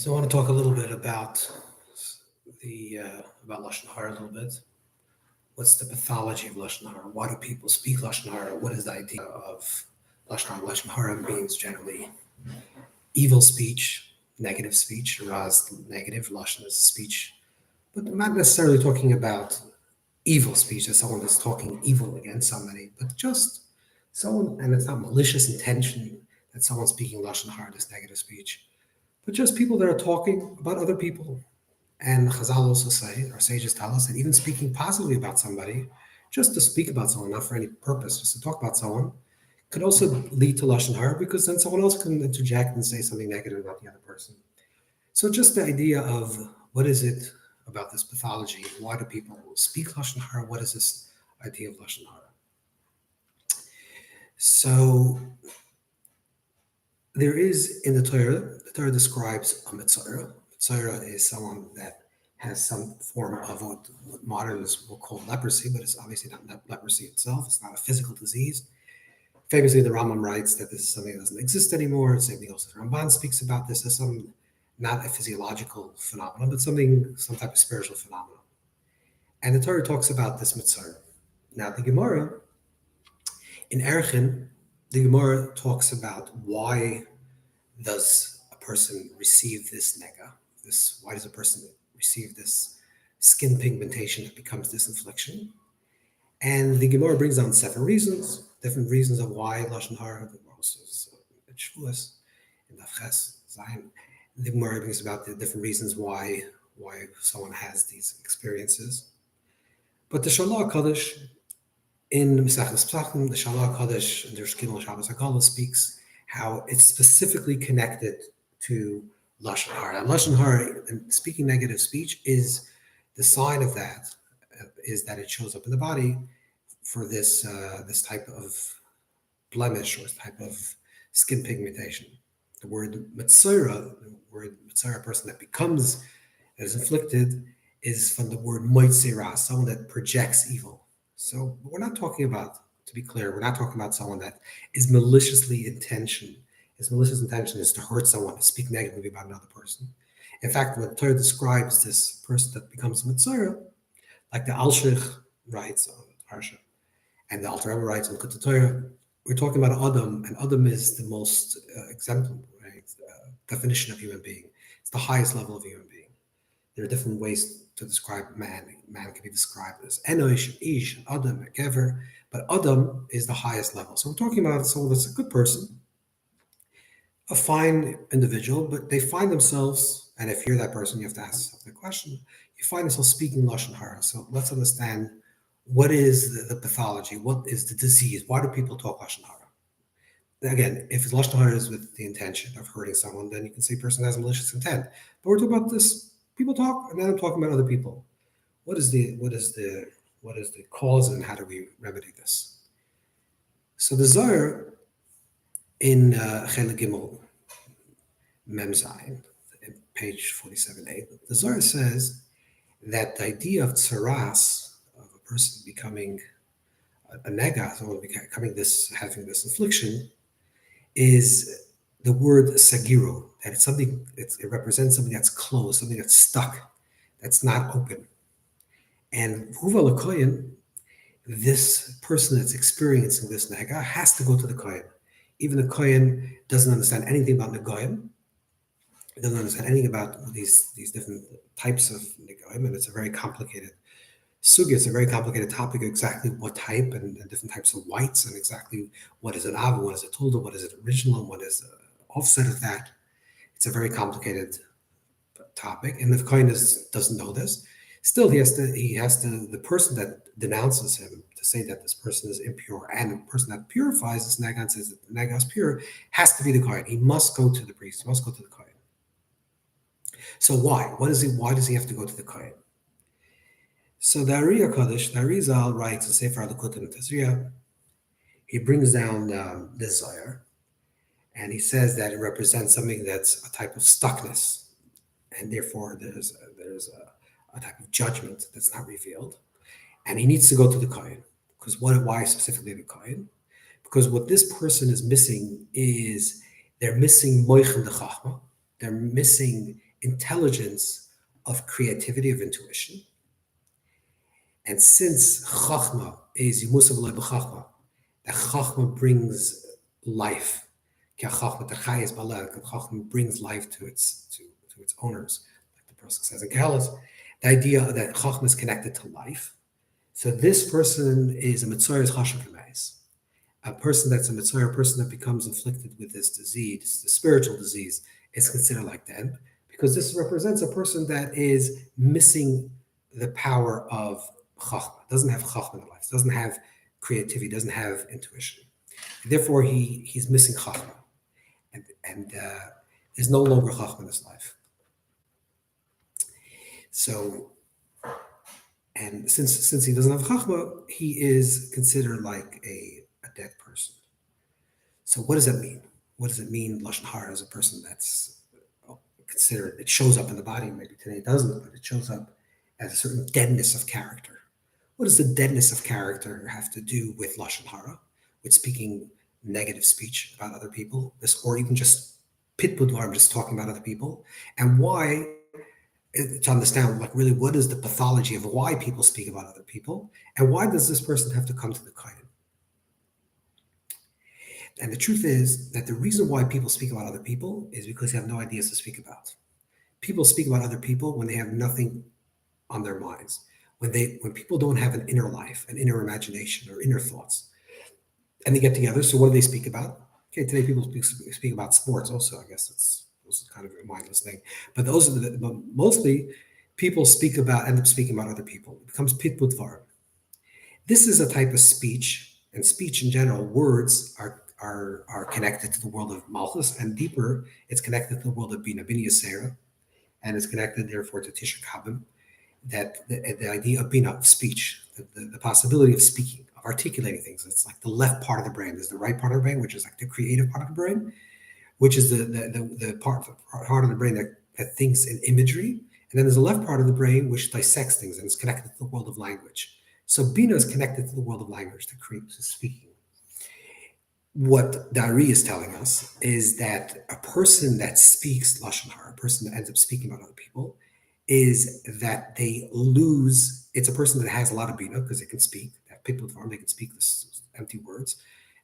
So I want to talk a little bit about about Lashon Harah a little bit. What's the pathology of Lashon Harah? Why do people speak Lashon Harah? What is the idea of Lashon Harah? Lashon Harah means generally evil speech, negative speech. Ra is negative, Lashon is speech. But I'm not necessarily talking about evil speech, that someone is talking evil against somebody, but just someone, and it's not malicious intention that someone's speaking Lashon Harah, this negative speech, but just people that are talking about other people. And Chazal also say, our sages tell us, that even speaking positively about somebody, just to speak about someone, not for any purpose, just to talk about someone, could also lead to Lashon Harah, because then someone else can interject and say something negative about the other person. So just the idea of what is it about this pathology? Why do people speak Lashon Harah? What is this idea of Lashon Harah? So there is in the Torah describes a Mitzvah. Mitzvah is someone that has some form of what moderns will call leprosy, but it's obviously not leprosy itself. It's not a physical disease. Famously, the Rambam writes that this is something that doesn't exist anymore. Same thing also the Ramban speaks about this as some, not a physiological phenomenon, but some type of spiritual phenomenon. And the Torah talks about this Mitzvah. Now, the Gemara, in Erchin, the Gemara talks about why does a person receive this nega? Why does a person receive this skin pigmentation that becomes this affliction? And the Gemara brings down 7 reasons, different reasons of why Lashon Harah, the Gemara is in Shavuos, in Daf Zayin. The Gemara brings about the different reasons why someone has these experiences. But the Shalah Kaddish in Mesachos Pesachim, the Shalah Kaddish, and there's Gimel Shabbos HaKalah speaks how it's specifically connected to Lashon Harah. And Lashon Harah, and speaking negative speech, is the sign of that, is that it shows up in the body for this type of blemish or this type of skin pigmentation. The word Metzora, person that is inflicted, is from the word Moitzera, someone that projects evil. So we're not talking about, to be clear, we're not talking about someone that is maliciously intentioned. His malicious intention is to hurt someone, to speak negatively about another person. In fact, when the Torah describes this person that becomes Mitzvah, like the Alshich writes on Parsha, and the Alter Rebbe writes on the Torah, we're talking about Adam, and Adam is the most exemplary definition of human being. It's the highest level of human being. There are different ways to describe man. Man can be described as Enosh, Ish, Adam, Gever, but Adam is the highest level. So we're talking about someone that's a good person, a fine individual, but they find themselves, and if you're that person, you have to ask yourself the question, you find yourself speaking Lashon Harah. So let's understand what is the pathology, what is the disease, why do people talk Lashon Harah? Again, if Lashon Harah is with the intention of hurting someone, then you can say a person has malicious intent. But we're talking about this, people talk, and then I'm talking about other people. What is the cause, and how do we remedy this? So the Zohar in Chelik Gimel Mem Zayin, page 47a, the Zohar says that the idea of tzaras, of a person becoming a nega, someone having this affliction, is the word sagiro, that it's something, it represents something that's closed, something that's stuck, that's not open. And Ruva L'Kohen, this person that's experiencing this nega, has to go to the Kohen. Even the Kohen doesn't understand anything about Negoim. He doesn't understand anything about these different types of Negoim, and it's a very complicated sugya. It's a very complicated topic, exactly what type and different types of whites, and exactly what is an av, what is a tulda, what is an original, and what is an offset of that. It's a very complicated topic, and if the Kohen doesn't know this, still he has to, the person that denounces him to say that this person is impure, and the person that purifies this nega and says that the nega is pure, has to be the Kohen. He must go to the priest. He must go to the Kohen. So why? Why does he have to go to the Kohen? So the Ari Kaddish, the Arizal writes in Sefer Adukut and Tazria, he brings down the Zohar, and he says that it represents something that's a type of stuckness, and therefore there's a type of judgment that's not revealed, and he needs to go to the Kohen. Because why specifically the Kohen? Because what this person is missing is they're missing moichin de chachma, they're missing intelligence of creativity, of intuition. And since Chachma is Yimusav Lo B'Chachma, that Chachma brings life. Chachma brings life to its owners, like the Pasuk says in Kehelis. The idea that Chachma is connected to life. So this person is a Mitzvah Chashuk Emeis. A person that's a Mitzvah, a person that becomes afflicted with this disease, the spiritual disease, is considered like dead, because this represents a person that is missing the power of Chachma, doesn't have Chachma in life, doesn't have creativity, doesn't have intuition. Therefore, he's missing Chachma. And there's no longer Chachma in his life. So, and since he doesn't have Chachma, he is considered like a dead person. So what does that mean? What does it mean, Lashon Harah, as a person that's considered, it shows up in the body, maybe today it doesn't, but it shows up as a certain deadness of character. What does the deadness of character have to do with Lashon Harah, with speaking negative speech about other people, or even just pitbudvar, just talking about other people? And why, to understand, like, really, what is the pathology of why people speak about other people, and why does this person have to come to the Kohen? And the truth is that the reason why people speak about other people is because they have no ideas to speak about. People speak about other people when they have nothing on their minds, when people don't have an inner life, an inner imagination, or inner thoughts, and they get together. So what do they speak about? Okay, today people speak about sports. Also, I guess that's kind of a mindless thing. But mostly people end up speaking about other people. It becomes pitbudvar. This is a type of speech, and speech in general, words are connected to the world of Malchus, and deeper, it's connected to the world of Bina Yisera, and it's connected, therefore, to Tisha Kabim, that the idea of Bina, of speech, the possibility of speaking, of articulating things. It's like the left part of the brain. There's the right part of the brain, which is like the creative part of the brain, which is the part of the brain that thinks in imagery. And then there's the left part of the brain, which dissects things, and it's connected to the world of language. So Bina is connected to the world of language, to speaking. What Dari is telling us is that a person that speaks Lashon Harah, a person that ends up speaking about other people, is that they lose. It's a person that has a lot of Bina because they can speak. That people form, they can speak this empty words.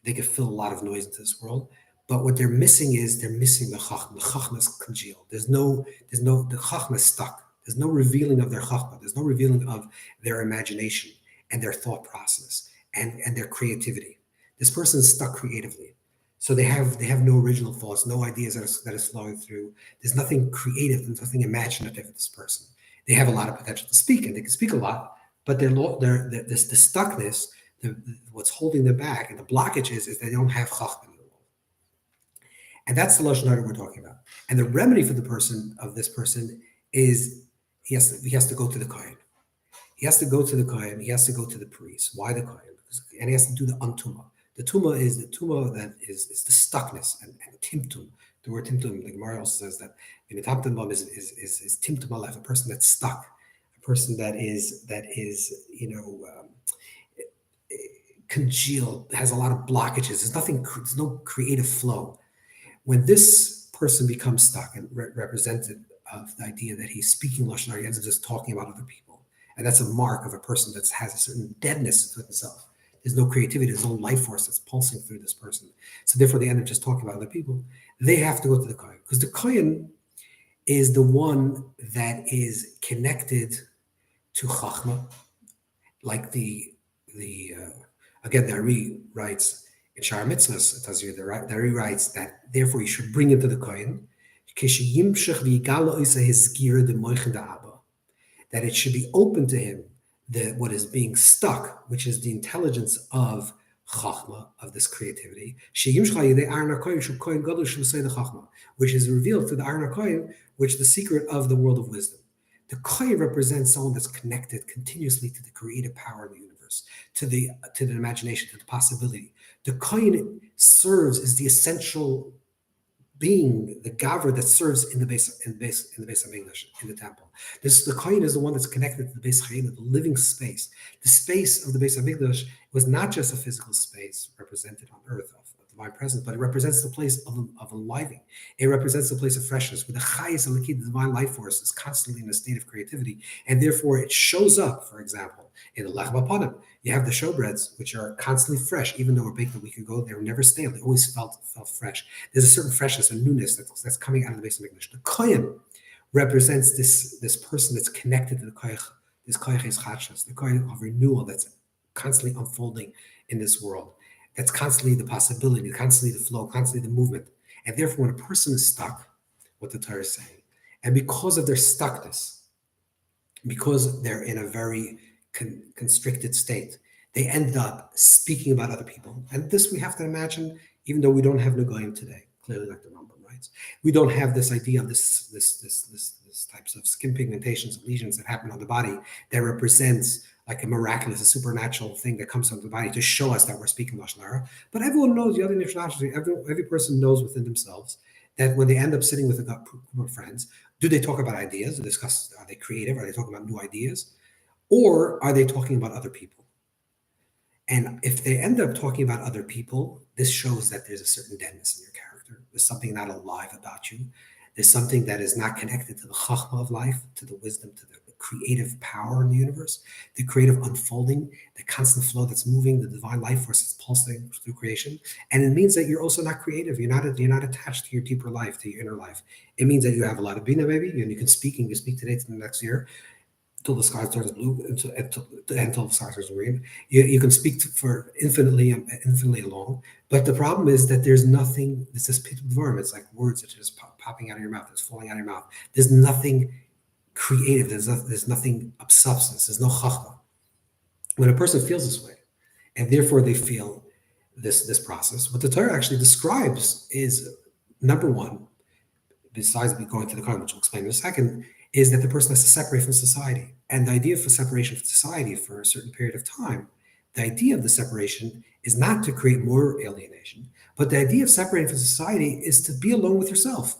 They can fill a lot of noise into this world. But what they're missing is the Chachma. The Chachma is congealed. The Chachma is stuck. There's no revealing of their Chachma. There's no revealing of their imagination and their thought process and their creativity. This person is stuck creatively. So they have no original thoughts, no ideas that is flowing through. There's nothing creative, there's nothing imaginative with this person. They have a lot of potential to speak, and they can speak a lot, but the stuckness, what's holding them back, and the blockages is they don't have Chachma in the world. And that's the Lashon Harah we're talking about. And the remedy for this person is he has to go to the Kohen. He has to go to the Kohen. He has to go to the priest. Why the Kohen? And he has to do the Antuma. The Tuma that is the stuckness and Timtum. The word Timtum, the Gemara also says that in the Tamtum is Timtum Aleph, a person that's stuck, a person that is congealed, has a lot of blockages. There's no creative flow. When this person becomes stuck and represented of the idea that he's speaking Lashon Harah, he ends up just talking about other people. And that's a mark of a person that has a certain deadness to himself. There's no creativity, there's no life force that's pulsing through this person. So therefore, they end up just talking about other people. They have to go to the Kohen, because the Kohen is the one that is connected to Chachma. Like again, the Ari writes in Shar Mitzvahs, it tells you the Ari writes that therefore you should bring it to the Kohen, that it should be open to him, what is being stuck, which is the intelligence of Chachma, of this creativity, which is revealed through the Aron HaKohen, which is the secret of the world of wisdom. The Kohen represents someone that's connected continuously to the creative power of the universe, to the imagination, to the possibility. The Kohen serves as the essential being, the Gavra that serves in the base of English, in the temple. The Kohen is the one that's connected to the base Chayim, the living space. The space of the base of English was not just a physical space represented on earth of the divine presence, but it represents the place of enlivening. It represents the place of freshness, where the chayis alakid, the divine life force, is constantly in a state of creativity, and therefore it shows up. For example, in the lechem hapanim, you have the showbreads, which are constantly fresh, even though were baked a week ago. They were never stale. They always felt fresh. There's a certain freshness and newness that's coming out of the base of Mikdash. The kohen represents this person that's connected to the koyach. This koyach is chachas, the koyach of renewal that's constantly unfolding in this world. That's constantly the possibility, constantly the flow, constantly the movement. And therefore, when a person is stuck, what the Torah is saying, and because of their stuckness, because they're in a very constricted state, they end up speaking about other people. And this we have to imagine, even though we don't have Negoim today, clearly like the Rambam writes. We don't have this idea of this types of skin pigmentations of lesions that happen on the body that represents like a miraculous, a supernatural thing that comes from the body to show us that we're speaking Lashon Harah. But everyone knows, the other every person knows within themselves that when they end up sitting with a group of friends, do they talk about ideas? Do they discuss, are they creative? Are they talking about new ideas? Or are they talking about other people? And if they end up talking about other people, this shows that there's a certain deadness in your character. There's something not alive about you. There's something that is not connected to the chachma of life, to the wisdom, to the creative power in the universe, the creative unfolding, the constant flow that's moving, the divine life force that's pulsing through creation. And it means that you're also not creative. You're not attached to your deeper life, to your inner life. It means that you have a lot of bina, maybe, and you can speak, and you speak today to the next year, till the sky turns blue, until the sky turns green. You can speak for infinitely long. But the problem is that there's nothing, it's this dvarim, it's like words that are just popping out of your mouth, that's falling out of your mouth. There's nothing creative, there's nothing of substance, there's no chachma. When a person feels this way, and therefore they feel this process, what the Torah actually describes is, number one, besides going to the Quran, which we'll explain in a second, is that the person has to separate from society. And the idea for separation from society for a certain period of time, the idea of the separation is not to create more alienation, but the idea of separating from society is to be alone with yourself.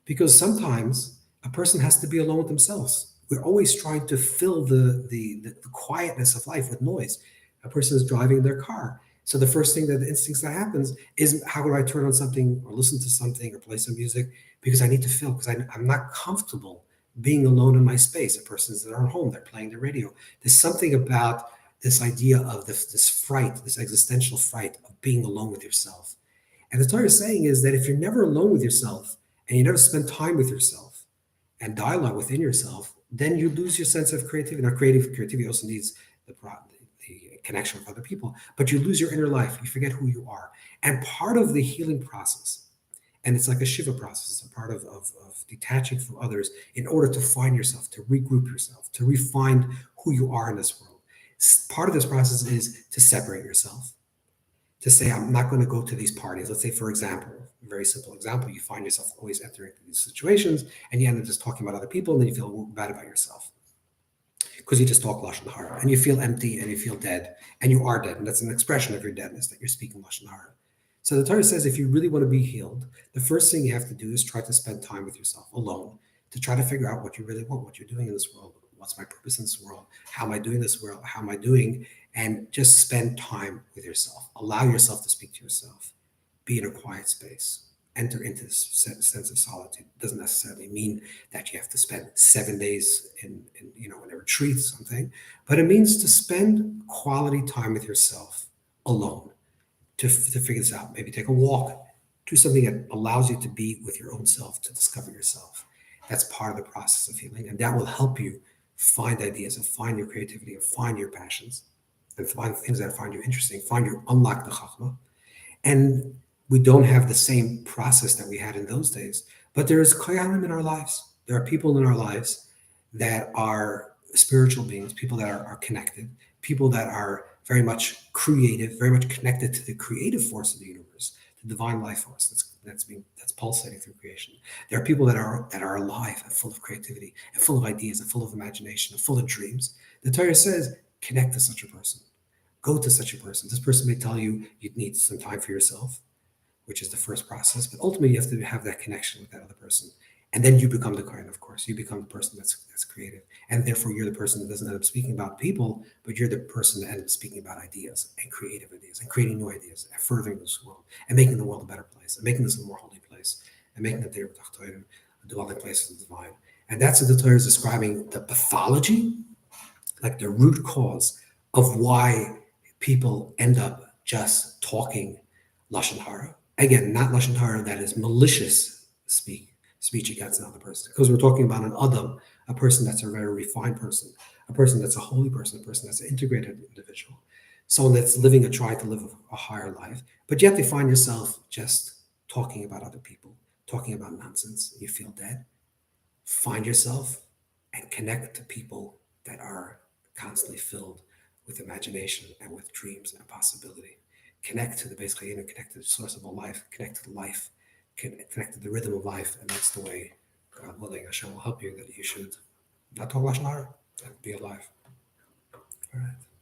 Because sometimes a person has to be alone with themselves. We're always trying to fill the quietness of life with noise. A person is driving their car. So the first thing, that the instincts that happens is, how do I turn on something or listen to something or play some music? Because I need to feel, because I'm not comfortable being alone in my space. A person's that are at home, they're playing the radio. There's something about this idea of this fright, this existential fright of being alone with yourself. And the Torah is saying is that if you're never alone with yourself and you never spend time with yourself and dialogue within yourself, then you lose your sense of creativity. Now, creativity also needs the connection with other people, but you lose your inner life. You forget who you are. And part of the healing process, and it's like a Shiva process, it's a part of detaching from others in order to find yourself, to regroup yourself, to refine who you are in this world. Part of this process is to separate yourself, to say, I'm not going to go to these parties. Let's say, for example, a very simple example, you find yourself always entering these situations and you end up just talking about other people, and then you feel bad about yourself because you just talk Lashon Harah, and you feel empty and you feel dead, and you are dead. And that's an expression of your deadness, that you're speaking Lashon Harah. So the Torah says, if you really want to be healed, the first thing you have to do is try to spend time with yourself alone, to try to figure out what you really want, what you're doing in this world. What's my purpose in this world? How am I doing this world? How am I doing? And just spend time with yourself. Allow yourself to speak to yourself. Be in a quiet space. Enter into this sense of solitude. It doesn't necessarily mean that you have to spend 7 days in a retreat or something, but it means to spend quality time with yourself alone, to figure this out. Maybe take a walk, do something that allows you to be with your own self, to discover yourself. That's part of the process of healing, and that will help you find ideas and find your creativity and find your passions and find things that find you interesting, unlock the chachma. And we don't have the same process that we had in those days, but there is koyanim in our lives. There are people in our lives that are spiritual beings, people that are connected, people that are very much creative, very much connected to the creative force of the universe, the divine life force that's pulsating through creation. There are people that are alive and full of creativity and full of ideas and full of imagination and full of dreams. The Torah says, connect to such a person. Go to such a person. This person may tell you need some time for yourself, which is the first process, but ultimately you have to have that connection with that other person. And then you become the kind, of course. You become the person that's creative. And therefore, you're the person that doesn't end up speaking about people, but you're the person that ends up speaking about ideas and creative ideas and creating new ideas and furthering this world and making the world a better place and making this a more holy place and making it there a dwelling place of the divine. And that's what the Torah is describing the pathology, like the root cause of why people end up just talking Lashon Harah. Again, not Lashon Harah that is malicious speech against another person. Because we're talking about an Adam, a person that's a very refined person, a person that's a holy person, a person that's an integrated individual, someone that's living or trying to live a higher life. But yet they find yourself just talking about other people, talking about nonsense. You feel dead. Find yourself and connect to people that are constantly filled with imagination and with dreams and possibility. Connect to the basically connect to the source of all life, connect to the life, connect to the rhythm of life, and that's the way, God willing, Hashem will help you that you should not talk Lashon Harah and be alive. All right.